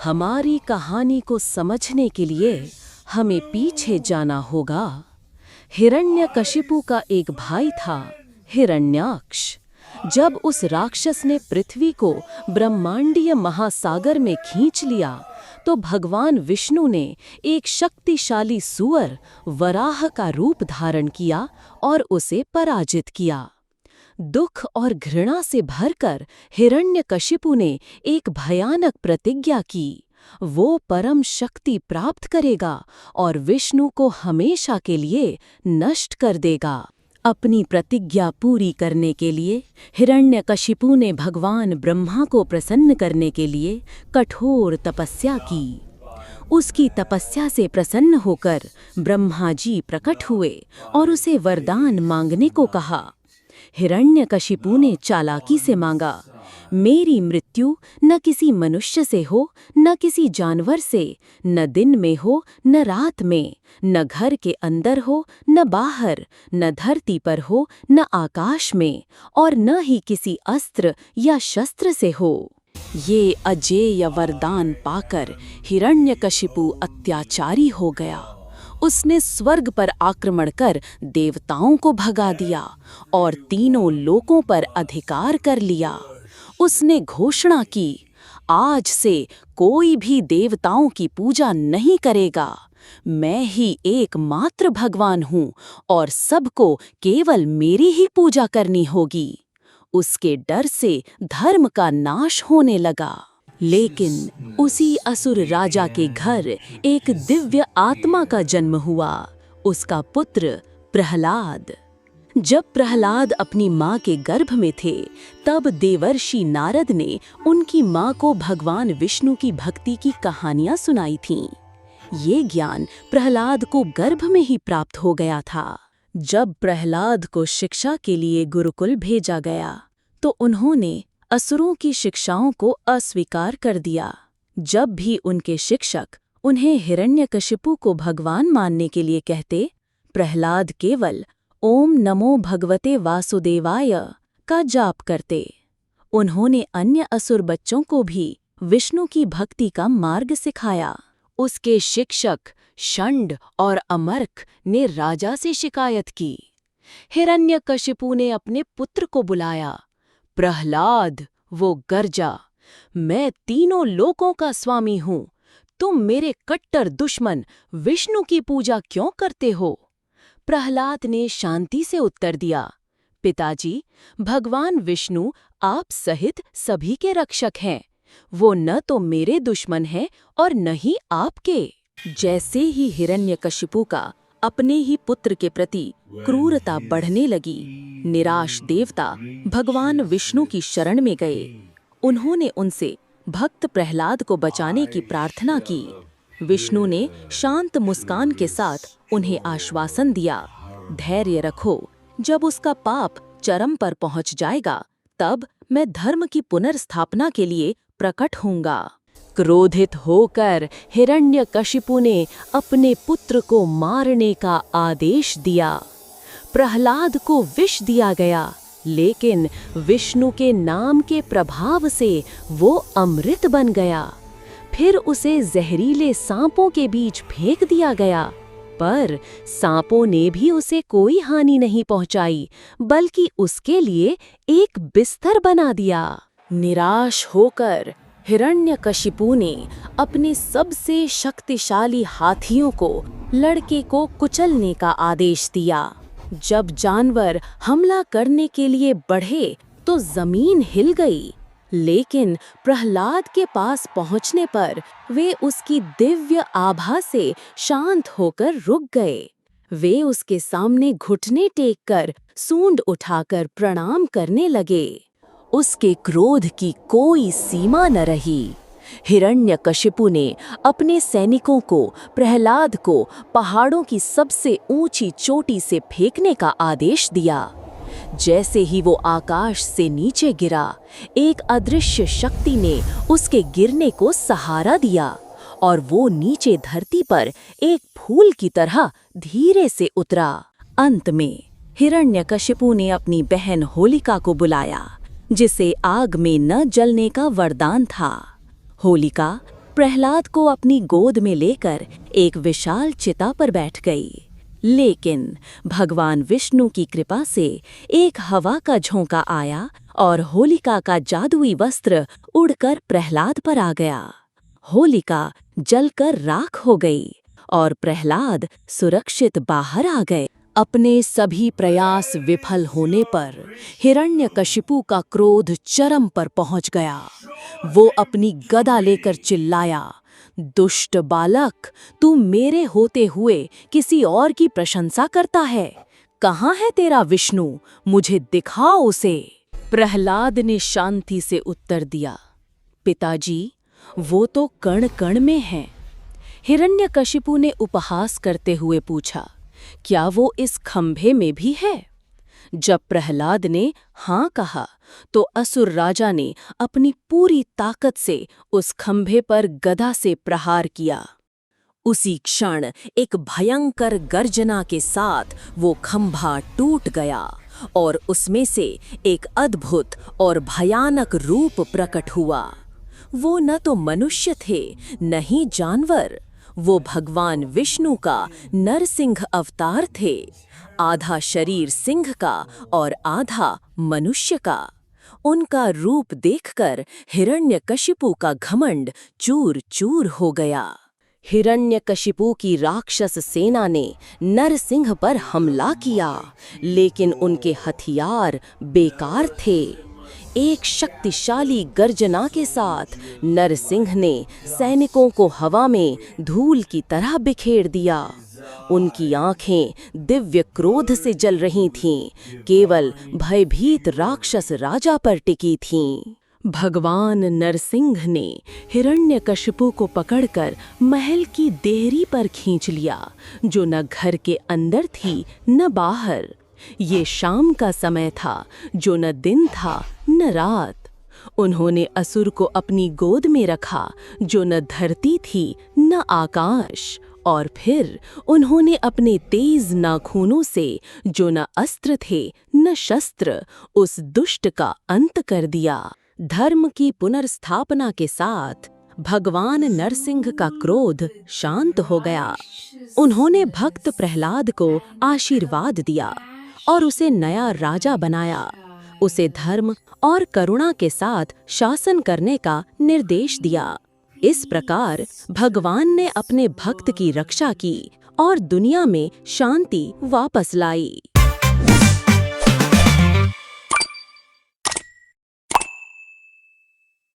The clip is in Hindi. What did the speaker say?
हमारी कहानी को समझने के लिए हमें पीछे जाना होगा। हिरण्यकशिपु का एक भाई था, हिरण्याक्ष। जब उस राक्षस ने पृथ्वी को ब्रह्मांडीय महासागर में खींच लिया, तो भगवान विष्णु ने एक शक्तिशाली सूअर वराह का रूप धारण किया और उसे पराजित किया। दुख और घृणा से भरकर हिरण्यकशिपु ने एक भयानक प्रतिज्ञा की। वो परम शक्ति प्राप्त करेगा और विष्णु को हमेशा के लिए नष्ट कर देगा। अपनी प्रतिज्ञा पूरी करने के लिए हिरण्यकशिपु ने भगवान ब्रह्मा को प्रसन्न करने के लिए कठोर तपस्या की। उसकी तपस्या से प्रसन्न होकर ब्रह्मा जी प्रकट हुए और उसे वरदान मांगने को कहा। हिरण्यकशिपु ने चालाकी से मांगा, मेरी मृत्यु न किसी मनुष्य से हो, न किसी जानवर से, न दिन में हो न रात में, न घर के अंदर हो न बाहर, न धरती पर हो न आकाश में, और न ही किसी अस्त्र या शस्त्र से हो। ये अजेय वरदान पाकर हिरण्यकशिपु अत्याचारी हो गया। उसने स्वर्ग पर आक्रमण कर देवताओं को भगा दिया और तीनों लोकों पर अधिकार कर लिया। उसने घोषणा की, आज से कोई भी देवताओं की पूजा नहीं करेगा। मैं ही एकमात्र भगवान हूँ और सबको केवल मेरी ही पूजा करनी होगी। उसके डर से धर्म का नाश होने लगा। लेकिन उसी असुर राजा के घर एक दिव्य आत्मा का जन्म हुआ, उसका पुत्र प्रहलाद। जब प्रहलाद अपनी माँ के गर्भ में थे, तब देवर्षि नारद ने उनकी माँ को भगवान विष्णु की भक्ति की कहानियाँ सुनाई थीं। ये ज्ञान प्रहलाद को गर्भ में ही प्राप्त हो गया था। जब प्रहलाद को शिक्षा के लिए गुरुकुल भेजा गया, तो उन्होंने असुरों की शिक्षाओं को अस्वीकार कर दिया। जब भी उनके शिक्षक उन्हें हिरण्यकशिपु को भगवान मानने के लिए कहते, प्रहलाद केवल ओम नमो भगवते वासुदेवाय का जाप करते। उन्होंने अन्य असुर बच्चों को भी विष्णु की भक्ति का मार्ग सिखाया। उसके शिक्षक षंड और अमर्क ने राजा से शिकायत की। हिरण्यकशिपु ने अपने पुत्र को बुलाया। प्रहलाद, वो गर्जा, मैं तीनों लोकों का स्वामी हूँ। तुम मेरे कट्टर दुश्मन विष्णु की पूजा क्यों करते हो? प्रहलाद ने शांति से उत्तर दिया, पिताजी, भगवान विष्णु आप सहित सभी के रक्षक हैं। वो न तो मेरे दुश्मन हैं और न ही आपके। जैसे ही हिरण्यकशिपु का अपने ही पुत्र के प्रति क्रूरता बढ़ने लगी, निराश देवता भगवान विष्णु की शरण में गए। उन्होंने उनसे भक्त प्रहलाद को बचाने की प्रार्थना की। विष्णु ने शांत मुस्कान के साथ उन्हें आश्वासन दिया, धैर्य रखो, जब उसका पाप चरम पर पहुंच जाएगा, तब मैं धर्म की पुनर्स्थापना के लिए प्रकट होऊंगा। क्रोधित होकर हिरण्यकशिपु ने अपने पुत्र को मारने का आदेश दिया। प्रहलाद को विष दिया गया, लेकिन विष्णु के नाम के प्रभाव से वो अमृत बन गया। फिर उसे जहरीले सांपों के बीच फेंक दिया गया, पर सांपों ने भी उसे कोई हानि नहीं पहुंचाई, बल्कि उसके लिए एक बिस्तर बना दिया। निराश होकर हिरण्यकशिपु ने अपने सबसे शक्तिशाली हाथियों को लड़के को कुचलने का आदेश दिया। जब जानवर हमला करने के लिए बढ़े तो जमीन हिल गई, लेकिन प्रहलाद के पास पहुंचने पर वे उसकी दिव्य आभा से शांत होकर रुक गए। वे उसके सामने घुटने टेक कर सूंड उठाकर प्रणाम करने लगे। उसके क्रोध की कोई सीमा न रही। हिरण्यकशिपु ने अपने सैनिकों को प्रहलाद को पहाड़ों की सबसे ऊंची चोटी से फेंकने का आदेश दिया। जैसे ही वो आकाश से नीचे गिरा, एक अदृश्य शक्ति ने उसके गिरने को सहारा दिया और वो नीचे धरती पर एक फूल की तरह धीरे से उतरा। अंत में हिरण्यकशिपु ने अपनी बहन होलिका को बुलाया, जिसे आग में न जलने का वरदान था। होलिका, प्रहलाद को अपनी गोद में लेकर एक विशाल चिता पर बैठ गई। लेकिन भगवान विष्णु की कृपा से एक हवा का झोंका आया और होलिका का जादुई वस्त्र उड़कर प्रहलाद पर आ गया। होलिका जलकर राख हो गई और प्रहलाद सुरक्षित बाहर आ गए। अपने सभी प्रयास विफल होने पर हिरण्यकशिपु का क्रोध चरम पर पहुंच गया। वो अपनी गदा लेकर चिल्लाया, दुष्ट बालक, तू मेरे होते हुए किसी और की प्रशंसा करता है। कहाँ है तेरा विष्णु? मुझे दिखाओ उसे। प्रहलाद ने शांति से उत्तर दिया, पिताजी, वो तो कण कण में है। हिरण्यकशिपु ने उपहास करते हुए पूछा, क्या वो इस खंभे में भी है? जब प्रहलाद ने हाँ कहा तो असुर राजा ने अपनी पूरी ताकत से उस खंभे पर गदा से प्रहार किया। उसी क्षण एक भयंकर गर्जना के साथ वो खंभा टूट गया और उसमें से एक अद्भुत और भयानक रूप प्रकट हुआ। वो न तो मनुष्य थे, न ही जानवर। वो भगवान विष्णु का नरसिंह अवतार थे, आधा शरीर सिंह का और आधा मनुष्य का। उनका रूप देखकर हिरण्यकशिपु का घमंड चूर चूर हो गया। हिरण्यकशिपु की राक्षस सेना ने नरसिंह पर हमला किया, लेकिन उनके हथियार बेकार थे। एक शक्तिशाली गर्जना के साथ नरसिंह ने सैनिकों को हवा में धूल की तरह बिखेर दिया। उनकी आंखें दिव्य क्रोध से जल रही थीं, केवल भयभीत राक्षस राजा पर टिकी थीं। भगवान नरसिंह ने हिरण्यकशिपु को पकड़कर महल की देहरी पर खींच लिया, जो न घर के अंदर थी न बाहर। ये शाम का समय था, जो न दिन था न रात। उन्होंने असुर को अपनी गोद में रखा, जो न धरती थी न आकाश, और फिर उन्होंने अपने तेज नाखूनों से, जो न अस्त्र थे न शस्त्र, उस दुष्ट का अंत कर दिया। धर्म की पुनर्स्थापना के साथ भगवान नरसिंह का क्रोध शांत हो गया। उन्होंने भक्त प्रहलाद को आशीर्वाद दिया और उसे नया राजा बनाया। उसे धर्म और करुणा के साथ शासन करने का निर्देश दिया। इस प्रकार भगवान ने अपने भक्त की रक्षा की और दुनिया में शांति वापस लाई।